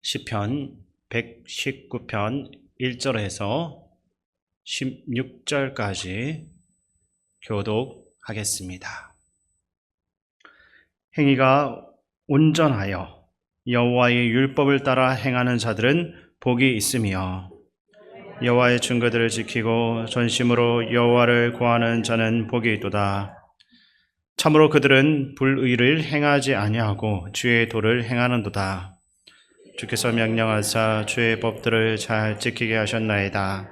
시편 119편 1절에서 16절까지 교독하겠습니다. 행위가 온전하여 여호와의 율법을 따라 행하는 자들은 복이 있으며 여호와의 증거들을 지키고 전심으로 여호와를 구하는 자는 복이 있도다. 참으로 그들은 불의를 행하지 아니하고 주의 도를 행하는도다. 주께서 명령하사 주의 법들을 잘 지키게 하셨나이다.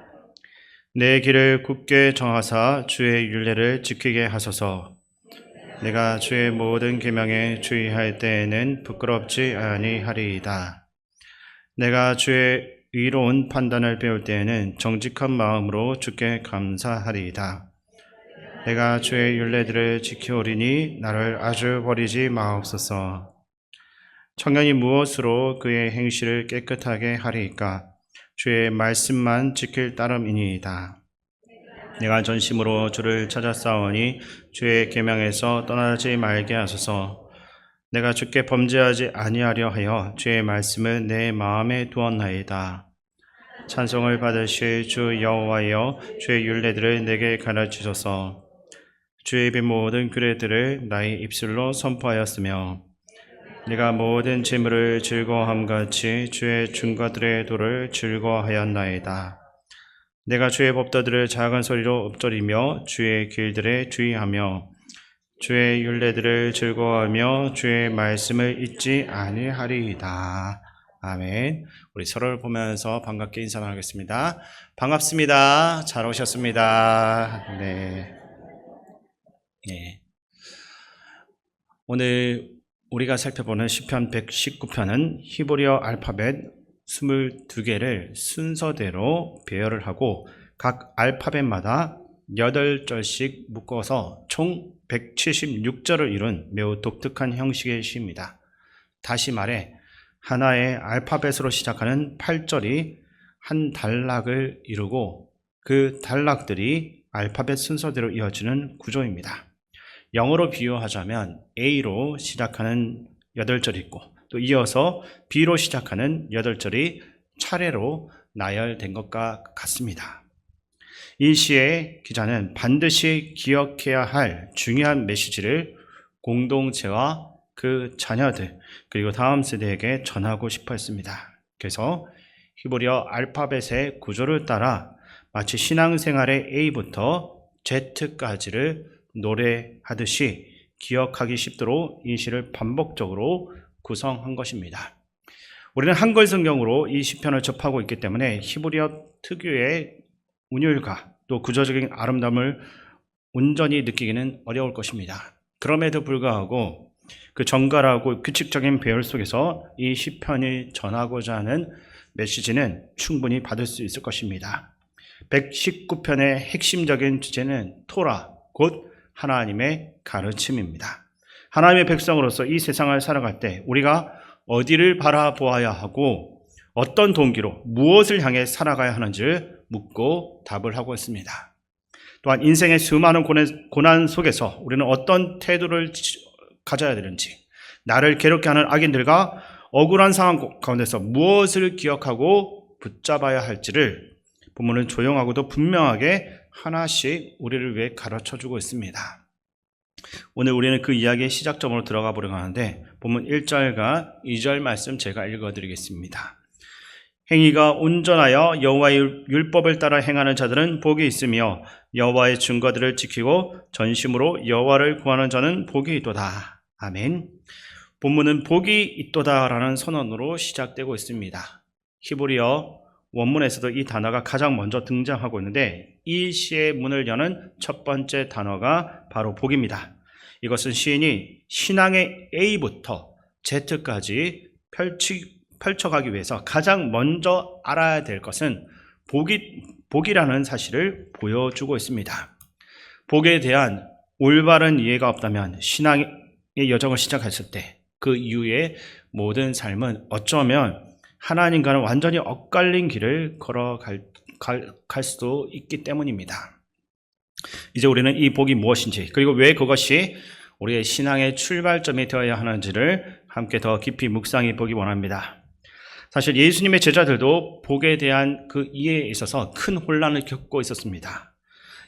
내 길을 굳게 정하사 주의 율례를 지키게 하소서. 내가 주의 모든 계명에 주의할 때에는 부끄럽지 아니하리이다. 내가 주의 의로운 판단을 배울 때에는 정직한 마음으로 주께 감사하리이다. 내가 주의 율례들을 지키오리니 나를 아주 버리지 마옵소서. 청년이 무엇으로 그의 행실을 깨끗하게 하리이까? 주의 말씀만 지킬 따름이니이다. 내가 전심으로 주를 찾았사오니 주의 계명에서 떠나지 말게 하소서. 내가 주께 범죄하지 아니하려 하여 주의 말씀을 내 마음에 두었나이다. 찬송을 받으실 주 여호와여, 주의 율례들을 내게 가르치소서. 주의 입의 모든 규례들을 나의 입술로 선포하였으며 내가 모든 재물을 즐거워함같이 주의 증거들의 도를 즐거워하였나이다. 내가 주의 법도들을 작은 소리로 읊조리며 주의 길들에 주의하며 주의 율례들을 즐거워하며 주의 말씀을 잊지 아니하리이다. 아멘. 우리 서로를 보면서 반갑게 인사를 하겠습니다. 반갑습니다. 잘 오셨습니다. 네. 오늘 우리가 살펴보는 시편 119편은 히브리어 알파벳 22개를 순서대로 배열을 하고 각 알파벳마다 8절씩 묶어서 총 176절을 이룬 매우 독특한 형식의 시입니다. 다시 말해 하나의 알파벳으로 시작하는 8절이 한 단락을 이루고 그 단락들이 알파벳 순서대로 이어지는 구조입니다. 영어로 비유하자면 A로 시작하는 8절이 있고 또 이어서 B로 시작하는 8절이 차례로 나열된 것과 같습니다. 이 시의 기자는 반드시 기억해야 할 중요한 메시지를 공동체와 그 자녀들 그리고 다음 세대에게 전하고 싶어 했습니다. 그래서 히브리어 알파벳의 구조를 따라 마치 신앙생활의 A부터 Z까지를 노래하듯이 기억하기 쉽도록 이 시를 반복적으로 구성한 것입니다. 우리는 한글 성경으로 이 시편을 접하고 있기 때문에 히브리어 특유의 운율과 또 구조적인 아름다움을 온전히 느끼기는 어려울 것입니다. 그럼에도 불구하고 그 정갈하고 규칙적인 배열 속에서 이 시편이 전하고자 하는 메시지는 충분히 받을 수 있을 것입니다. 119편의 핵심적인 주제는 토라, 곧 하나님의 가르침입니다. 하나님의 백성으로서 이 세상을 살아갈 때 우리가 어디를 바라보아야 하고 어떤 동기로 무엇을 향해 살아가야 하는지를 묻고 답을 하고 있습니다. 또한 인생의 수많은 고난 속에서 우리는 어떤 태도를 가져야 되는지, 나를 괴롭게 하는 악인들과 억울한 상황 가운데서 무엇을 기억하고 붙잡아야 할지를 본문은 조용하고도 분명하게 하나씩 우리를 위해 가르쳐주고 있습니다. 오늘 우리는 그 이야기의 시작점으로 들어가 보려고 하는데 본문 1절과 2절 말씀 제가 읽어드리겠습니다. 행위가 온전하여 여호와의 율법을 따라 행하는 자들은 복이 있으며 여호와의 증거들을 지키고 전심으로 여호와를 구하는 자는 복이 있도다. 아멘. 본문은 복이 있도다라는 선언으로 시작되고 있습니다. 히브리어 원문에서도 이 단어가 가장 먼저 등장하고 있는데 이 시의 문을 여는 첫 번째 단어가 바로 복입니다. 이것은 시인이 신앙의 A부터 Z까지 펼쳐가기 위해서 가장 먼저 알아야 될 것은 복이라는 사실을 보여주고 있습니다. 복에 대한 올바른 이해가 없다면 신앙의 여정을 시작했을 때 그 이후의 모든 삶은 어쩌면 하나님과는 완전히 엇갈린 길을 걸어갈 수도 있기 때문입니다. 이제 우리는 이 복이 무엇인지 그리고 왜 그것이 우리의 신앙의 출발점이 되어야 하는지를 함께 더 깊이 묵상해 보기 원합니다. 사실 예수님의 제자들도 복에 대한 그 이해에 있어서 큰 혼란을 겪고 있었습니다.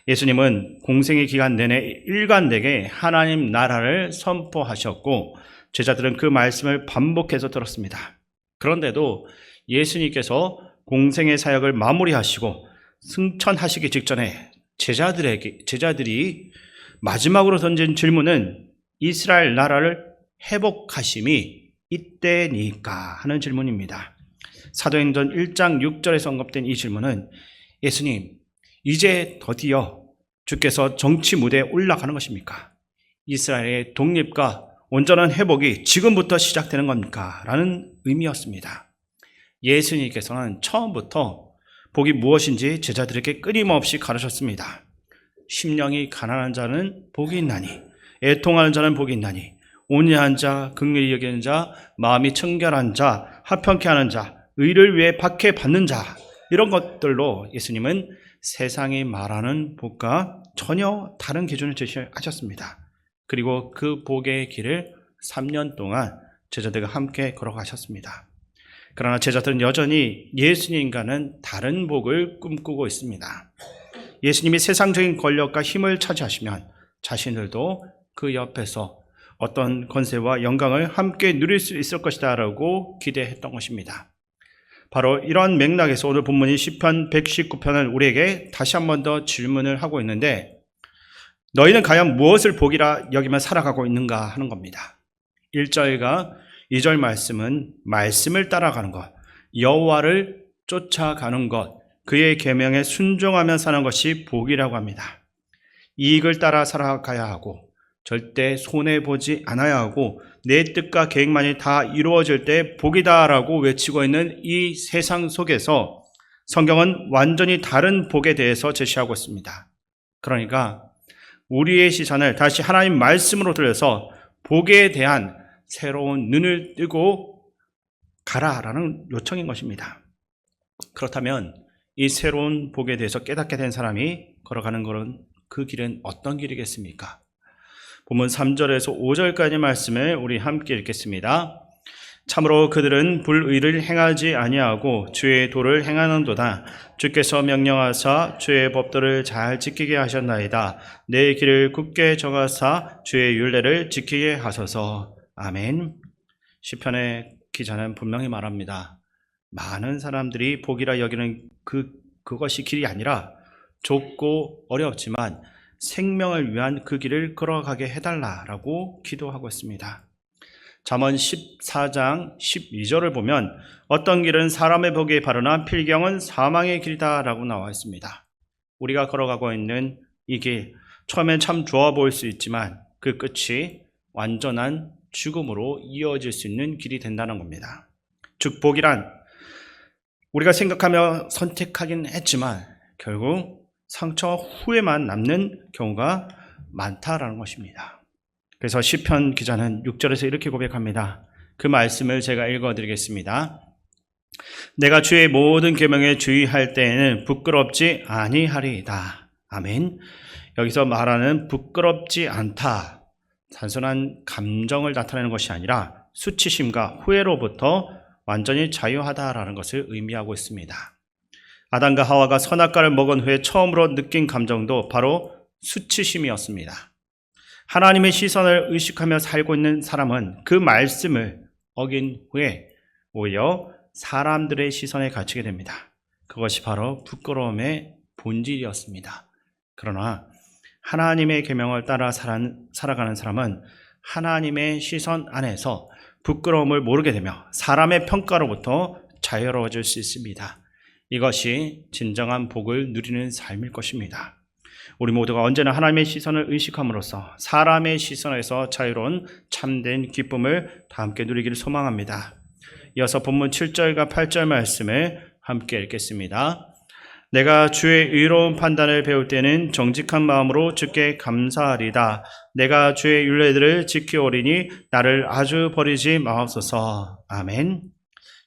예수님은 공생의 기간 내내 일관되게 하나님 나라를 선포하셨고 제자들은 그 말씀을 반복해서 들었습니다. 그런데도 예수님께서 공생의 사역을 마무리하시고 승천하시기 직전에 제자들이 마지막으로 던진 질문은 이스라엘 나라를 회복하심이 이때니까 하는 질문입니다. 사도행전 1장 6절에서 언급된 이 질문은 예수님, 이제 드디어 주께서 정치 무대에 올라가는 것입니까? 이스라엘의 독립과 온전한 회복이 지금부터 시작되는 겁니까? 라는 의미였습니다. 예수님께서는 처음부터 복이 무엇인지 제자들에게 끊임없이 가르쳤습니다. 심령이 가난한 자는 복이 있나니, 애통하는 자는 복이 있나니, 온유한 자, 긍휼히 여기는 자, 마음이 청결한 자, 합평케 하는 자, 의를 위해 박해받는 자, 이런 것들로 예수님은 세상이 말하는 복과 전혀 다른 기준을 제시하셨습니다. 그리고 그 복의 길을 3년 동안 제자들과 함께 걸어가셨습니다. 그러나 제자들은 여전히 예수님과는 다른 복을 꿈꾸고 있습니다. 예수님이 세상적인 권력과 힘을 차지하시면 자신들도 그 옆에서 어떤 권세와 영광을 함께 누릴 수 있을 것이다 라고 기대했던 것입니다. 바로 이런 맥락에서 오늘 본문인 시편 119편은 우리에게 다시 한 번 더 질문을 하고 있는데, 너희는 과연 무엇을 복이라 여기며 살아가고 있는가 하는 겁니다. 1절과 2절 말씀은 말씀을 따라가는 것, 여호와를 쫓아가는 것, 그의 계명에 순종하며 사는 것이 복이라고 합니다. 이익을 따라 살아가야 하고 절대 손해보지 않아야 하고 내 뜻과 계획만이 다 이루어질 때 복이다라고 외치고 있는 이 세상 속에서 성경은 완전히 다른 복에 대해서 제시하고 있습니다. 그러니까 우리의 시선을 다시 하나님 말씀으로 돌려서 복에 대한 새로운 눈을 뜨고 가라라는 요청인 것입니다. 그렇다면 이 새로운 복에 대해서 깨닫게 된 사람이 걸어가는 것은 그 길은 어떤 길이겠습니까? 본문 3절에서 5절까지 말씀을 우리 함께 읽겠습니다. 참으로 그들은 불의를 행하지 아니하고 주의 도를 행하는도다. 주께서 명령하사 주의 법도를 잘 지키게 하셨나이다. 내 길을 굳게 정하사 주의 율례를 지키게 하소서. 아멘. 시편의 기자는 분명히 말합니다. 많은 사람들이 복이라 여기는 그것이 길이 아니라 좁고 어렵지만 생명을 위한 그 길을 걸어가게 해달라라고 기도하고 있습니다. 잠언 14장 12절을 보면 어떤 길은 사람의 보기에 바르나 필경은 사망의 길이다라고 나와 있습니다. 우리가 걸어가고 있는 이 길, 처음엔 참 좋아 보일 수 있지만 그 끝이 완전한 죽음으로 이어질 수 있는 길이 된다는 겁니다. 즉 복이란 우리가 생각하며 선택하긴 했지만 결국 상처 후에만 남는 경우가 많다라는 것입니다. 그래서 시편 기자는 6절에서 이렇게 고백합니다. 그 말씀을 제가 읽어드리겠습니다. 내가 주의 모든 계명에 주의할 때에는 부끄럽지 아니하리이다. 아멘. 여기서 말하는 부끄럽지 않다, 단순한 감정을 나타내는 것이 아니라 수치심과 후회로부터 완전히 자유하다라는 것을 의미하고 있습니다. 아담과 하와가 선악과를 먹은 후에 처음으로 느낀 감정도 바로 수치심이었습니다. 하나님의 시선을 의식하며 살고 있는 사람은 그 말씀을 어긴 후에 오히려 사람들의 시선에 갇히게 됩니다. 그것이 바로 부끄러움의 본질이었습니다. 그러나 하나님의 계명을 따라 살아가는 사람은 하나님의 시선 안에서 부끄러움을 모르게 되며 사람의 평가로부터 자유로워질 수 있습니다. 이것이 진정한 복을 누리는 삶일 것입니다. 우리 모두가 언제나 하나님의 시선을 의식함으로써 사람의 시선에서 자유로운 참된 기쁨을 다 함께 누리기를 소망합니다. 이어서 본문 7절과 8절 말씀을 함께 읽겠습니다. 내가 주의 의로운 판단을 배울 때는 정직한 마음으로 주께 감사하리다. 내가 주의 율례들을 지키오리니 나를 아주 버리지 마옵소서. 아멘.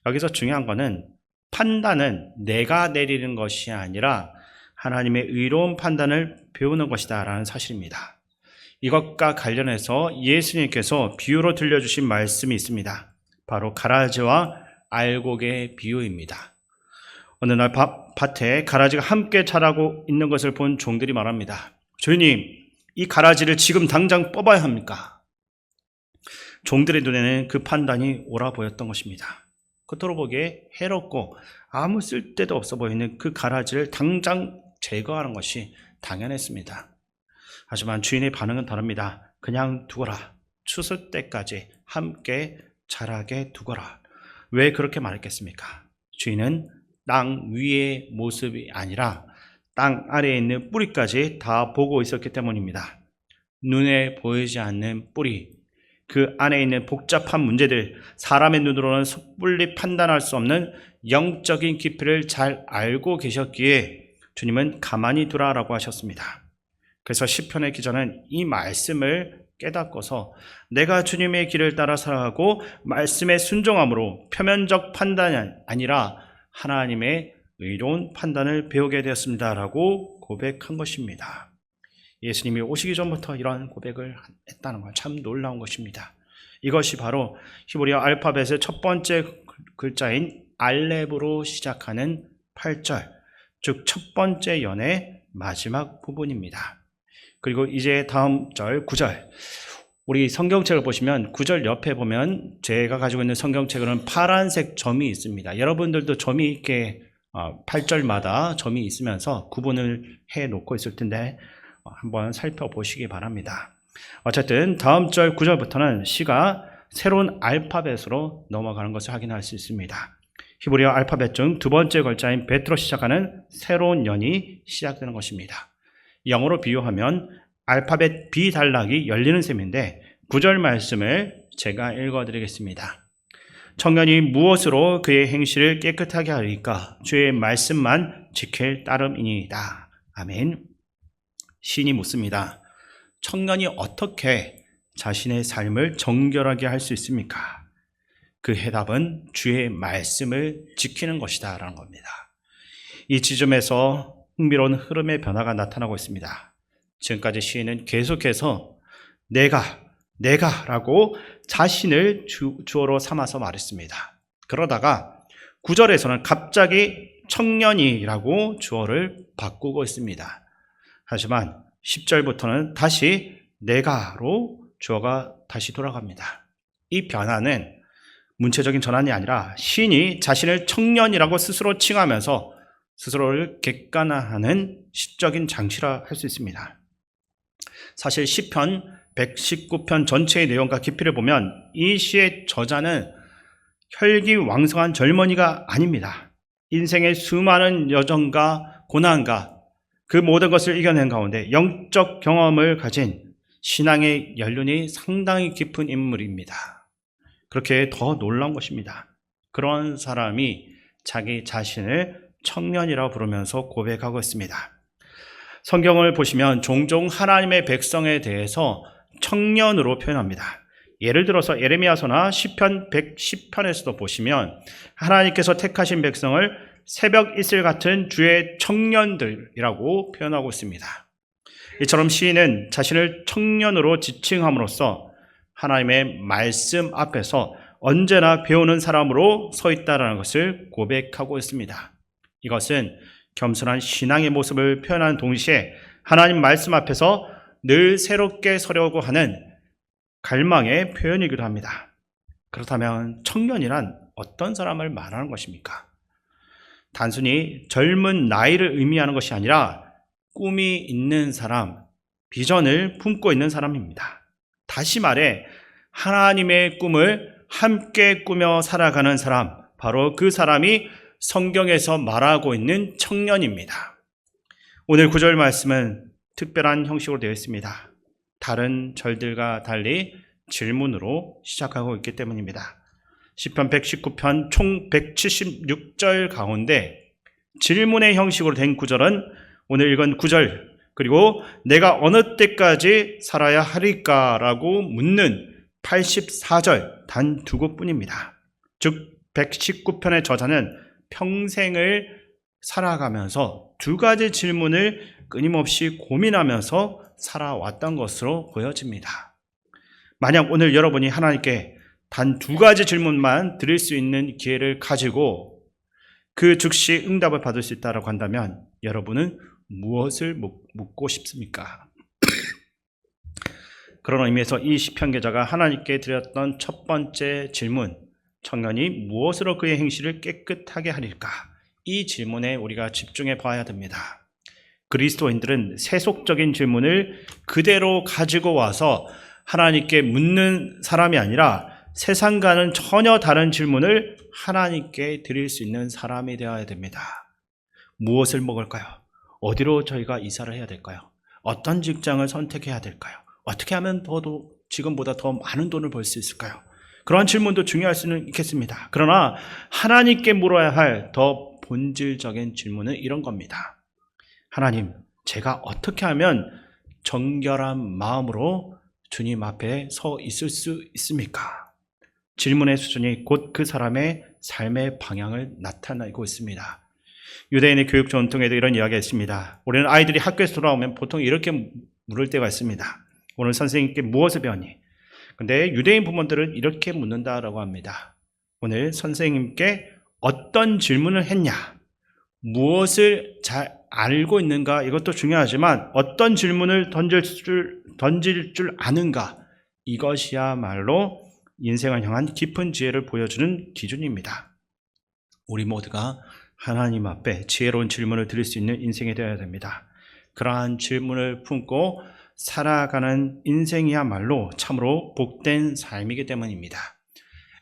여기서 중요한 거는 판단은 내가 내리는 것이 아니라 하나님의 의로운 판단을 배우는 것이다 라는 사실입니다. 이것과 관련해서 예수님께서 비유로 들려주신 말씀이 있습니다. 바로 가라지와 알곡의 비유입니다. 어느 날 밭에 가라지가 함께 자라고 있는 것을 본 종들이 말합니다. 주인님, 이 가라지를 지금 당장 뽑아야 합니까? 종들의 눈에는 그 판단이 옳아 보였던 것입니다. 겉으로 보기에 해롭고 아무 쓸데도 없어 보이는 그 가라지를 당장 제거하는 것이 당연했습니다. 하지만 주인의 반응은 다릅니다. 그냥 두거라. 추수 때까지 함께 자라게 두거라. 왜 그렇게 말했겠습니까? 주인은 땅 위의 모습이 아니라 땅 아래에 있는 뿌리까지 다 보고 있었기 때문입니다. 눈에 보이지 않는 뿌리, 그 안에 있는 복잡한 문제들, 사람의 눈으로는 섣불리 판단할 수 없는 영적인 깊이를 잘 알고 계셨기에 주님은 가만히 두라라고 하셨습니다. 그래서 시편의 기자는 이 말씀을 깨닫고서 내가 주님의 길을 따라 살아가고 말씀에 순종함으로 표면적 판단이 아니라 하나님의 의로운 판단을 배우게 되었습니다라고 고백한 것입니다. 예수님이 오시기 전부터 이러한 고백을 했다는 건 참 놀라운 것입니다. 이것이 바로 히브리어 알파벳의 첫 번째 글자인 알렙으로 시작하는 8절, 즉 첫 번째 연의 마지막 부분입니다. 그리고 이제 다음 절 9절, 우리 성경책을 보시면 9절 옆에 보면 제가 가지고 있는 성경책에는 파란색 점이 있습니다. 여러분들도 점이 이렇게 8절마다 점이 있으면서 구분을 해놓고 있을 텐데 한번 살펴보시기 바랍니다. 어쨌든 다음 절 9절부터는 시가 새로운 알파벳으로 넘어가는 것을 확인할 수 있습니다. 히브리어 알파벳 중 두 번째 글자인 베트로 시작하는 새로운 연이 시작되는 것입니다. 영어로 비유하면 알파벳 B 단락이 열리는 셈인데 9절 말씀을 제가 읽어드리겠습니다. 청년이 무엇으로 그의 행실을 깨끗하게 하리까? 주의 말씀만 지킬 따름이니이다. 아멘. 시인이 묻습니다. 청년이 어떻게 자신의 삶을 정결하게 할 수 있습니까? 그 해답은 주의 말씀을 지키는 것이다 라는 겁니다. 이 지점에서 흥미로운 흐름의 변화가 나타나고 있습니다. 지금까지 시인은 계속해서 내가 라고 자신을 주어로 삼아서 말했습니다. 그러다가 9절에서는 갑자기 청년이라고 주어를 바꾸고 있습니다. 하지만 10절부터는 다시 내가로 주어가 다시 돌아갑니다. 이 변화는 문체적인 전환이 아니라 시인이 자신을 청년이라고 스스로 칭하면서 스스로를 객관화하는 시적인 장치라 할 수 있습니다. 사실 시편 119편 전체의 내용과 깊이를 보면 이 시의 저자는 혈기왕성한 젊은이가 아닙니다. 인생의 수많은 여정과 고난과 그 모든 것을 이겨낸 가운데 영적 경험을 가진 신앙의 연륜이 상당히 깊은 인물입니다. 그렇게 더 놀라운 것입니다. 그런 사람이 자기 자신을 청년이라고 부르면서 고백하고 있습니다. 성경을 보시면 종종 하나님의 백성에 대해서 청년으로 표현합니다. 예를 들어서 예레미야서나 시편 110편에서도 보시면 하나님께서 택하신 백성을 새벽 이슬 같은 주의 청년들이라고 표현하고 있습니다. 이처럼 시인은 자신을 청년으로 지칭함으로써 하나님의 말씀 앞에서 언제나 배우는 사람으로 서 있다는 것을 고백하고 있습니다. 이것은 겸손한 신앙의 모습을 표현하는 동시에 하나님 말씀 앞에서 늘 새롭게 서려고 하는 갈망의 표현이기도 합니다. 그렇다면 청년이란 어떤 사람을 말하는 것입니까? 단순히 젊은 나이를 의미하는 것이 아니라 꿈이 있는 사람, 비전을 품고 있는 사람입니다. 다시 말해 하나님의 꿈을 함께 꾸며 살아가는 사람, 바로 그 사람이 성경에서 말하고 있는 청년입니다. 오늘 9절 말씀은 특별한 형식으로 되어 있습니다. 다른 절들과 달리 질문으로 시작하고 있기 때문입니다. 시편 119편 총 176절 가운데 질문의 형식으로 된 9절은 오늘 읽은 9절, 그리고 내가 어느 때까지 살아야 하리까? 라고 묻는 84절 단 두 곳뿐입니다. 즉 119편의 저자는 평생을 살아가면서 두 가지 질문을 끊임없이 고민하면서 살아왔던 것으로 보여집니다. 만약 오늘 여러분이 하나님께 단 2가지 질문만 드릴 수 있는 기회를 가지고 그 즉시 응답을 받을 수 있다고 한다면 여러분은 무엇을 묻고 싶습니까? 그런 의미에서 이 시편 기자가 하나님께 드렸던 첫 번째 질문, 청년이 무엇으로 그의 행실을 깨끗하게 하릴까? 이 질문에 우리가 집중해 봐야 됩니다. 그리스도인들은 세속적인 질문을 그대로 가지고 와서 하나님께 묻는 사람이 아니라 세상과는 전혀 다른 질문을 하나님께 드릴 수 있는 사람이 되어야 됩니다. 무엇을 먹을까요? 어디로 저희가 이사를 해야 될까요? 어떤 직장을 선택해야 될까요? 어떻게 하면 지금보다 더 많은 돈을 벌 수 있을까요? 그러한 질문도 중요할 수는 있겠습니다. 그러나 하나님께 물어야 할 더 본질적인 질문은 이런 겁니다. 하나님, 제가 어떻게 하면 정결한 마음으로 주님 앞에 서 있을 수 있습니까? 질문의 수준이 곧 그 사람의 삶의 방향을 나타내고 있습니다. 유대인의 교육 전통에도 이런 이야기가 있습니다. 우리는 아이들이 학교에서 돌아오면 보통 이렇게 물을 때가 있습니다. 오늘 선생님께 무엇을 배웠니? 근데 유대인 부모들은 이렇게 묻는다라고 합니다. 오늘 선생님께 어떤 질문을 했냐? 무엇을 잘 알고 있는가? 이것도 중요하지만 어떤 질문을 던질 줄 아는가? 이것이야말로 인생을 향한 깊은 지혜를 보여주는 기준입니다. 우리 모두가 하나님 앞에 지혜로운 질문을 드릴 수 있는 인생이 되어야 됩니다. 그러한 질문을 품고 살아가는 인생이야말로 참으로 복된 삶이기 때문입니다.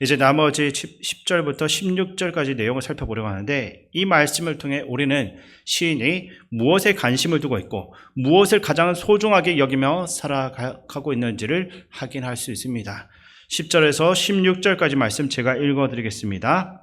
이제 나머지 10절부터 16절까지 내용을 살펴보려고 하는데 이 말씀을 통해 우리는 시인이 무엇에 관심을 두고 있고 무엇을 가장 소중하게 여기며 살아가고 있는지를 확인할 수 있습니다. 10절에서 16절까지 말씀 제가 읽어드리겠습니다.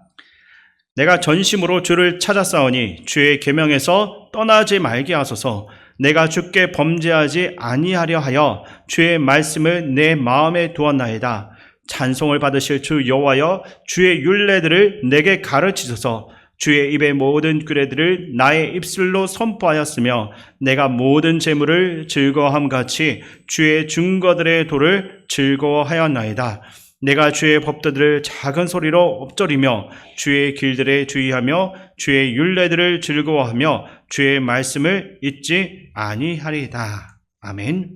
내가 전심으로 주를 찾았사오니 주의 계명에서 떠나지 말게 하소서. 내가 주께 범죄하지 아니하려 하여 주의 말씀을 내 마음에 두었나이다. 찬송을 받으실 주 여호와여, 주의 율례들을 내게 가르치소서. 주의 입의 모든 규례들을 나의 입술로 선포하였으며 내가 모든 재물을 즐거워함같이 주의 증거들의 도를 즐거워하였나이다. 내가 주의 법도들을 작은 소리로 엎드리며 주의 길들에 주의하며 주의 율례들을 즐거워하며 주의 말씀을 잊지 아니하리다. 아멘.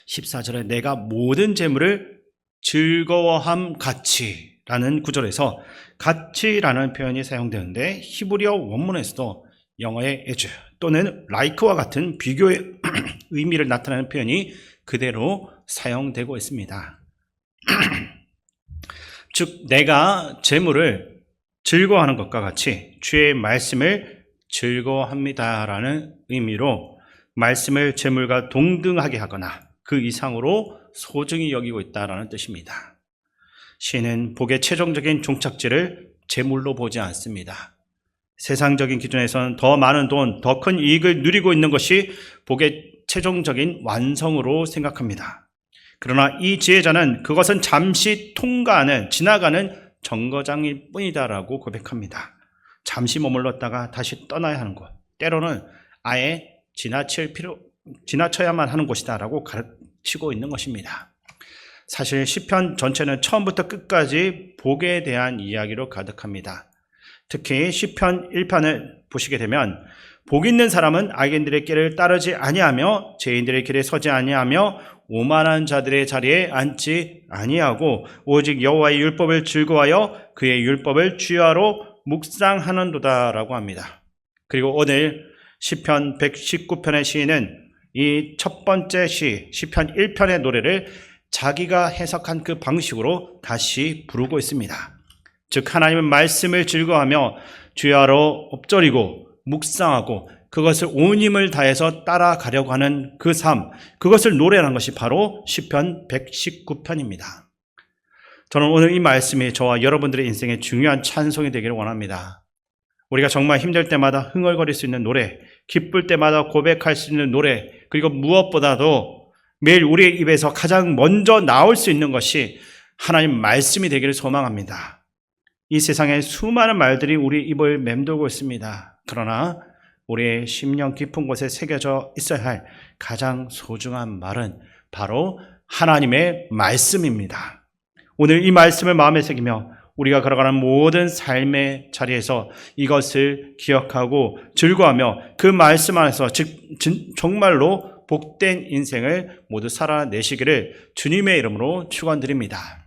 14절에 내가 모든 재물을 즐거워함 같이 라는 구절에서 같이라는 표현이 사용되는데 히브리어 원문에서도 영어의 as 또는 like와 같은 비교의 의미를 나타내는 표현이 그대로 사용되고 있습니다. 즉 내가 재물을 즐거워하는 것과 같이 주의 말씀을 즐거워합니다라는 의미로 말씀을 재물과 동등하게 하거나 그 이상으로 소중히 여기고 있다라는 뜻입니다. 시인은 복의 최종적인 종착지를 재물로 보지 않습니다. 세상적인 기준에서는 더 많은 돈, 더 큰 이익을 누리고 있는 것이 복의 최종적인 완성으로 생각합니다. 그러나 이 지혜자는 그것은 잠시 지나가는 정거장일 뿐이다라고 고백합니다. 잠시 머물렀다가 다시 떠나야 하는 곳, 때로는 아예 지나쳐야만 하는 곳이다라고 가르치고 있는 것입니다. 사실 시편 전체는 처음부터 끝까지 복에 대한 이야기로 가득합니다. 특히 시편 1편을 보시게 되면 복 있는 사람은 악인들의 길을 따르지 아니하며 죄인들의 길에 서지 아니하며 오만한 자들의 자리에 앉지 아니하고 오직 여호와의 율법을 즐거워하여 그의 율법을 주야로 묵상하는도다라고 합니다. 그리고 오늘 시편 119편의 시인은 이 첫 번째 시편 1편의 노래를 자기가 해석한 그 방식으로 다시 부르고 있습니다. 즉 하나님의 말씀을 즐거워하며 주야로 엎드리고 묵상하고 그것을 온 힘을 다해서 따라가려고 하는 그 삶, 그것을 노래하는 것이 바로 시편 119편입니다. 저는 오늘 이 말씀이 저와 여러분들의 인생에 중요한 찬송이 되기를 원합니다. 우리가 정말 힘들 때마다 흥얼거릴 수 있는 노래, 기쁠 때마다 고백할 수 있는 노래, 그리고 무엇보다도 매일 우리의 입에서 가장 먼저 나올 수 있는 것이 하나님 말씀이 되기를 소망합니다. 이 세상에 수많은 말들이 우리 입을 맴돌고 있습니다. 그러나 우리의 심령 깊은 곳에 새겨져 있어야 할 가장 소중한 말은 바로 하나님의 말씀입니다. 오늘 이 말씀을 마음에 새기며 우리가 걸어가는 모든 삶의 자리에서 이것을 기억하고 즐거워하며 그 말씀 안에서 정말로 복된 인생을 모두 살아내시기를 주님의 이름으로 축원드립니다.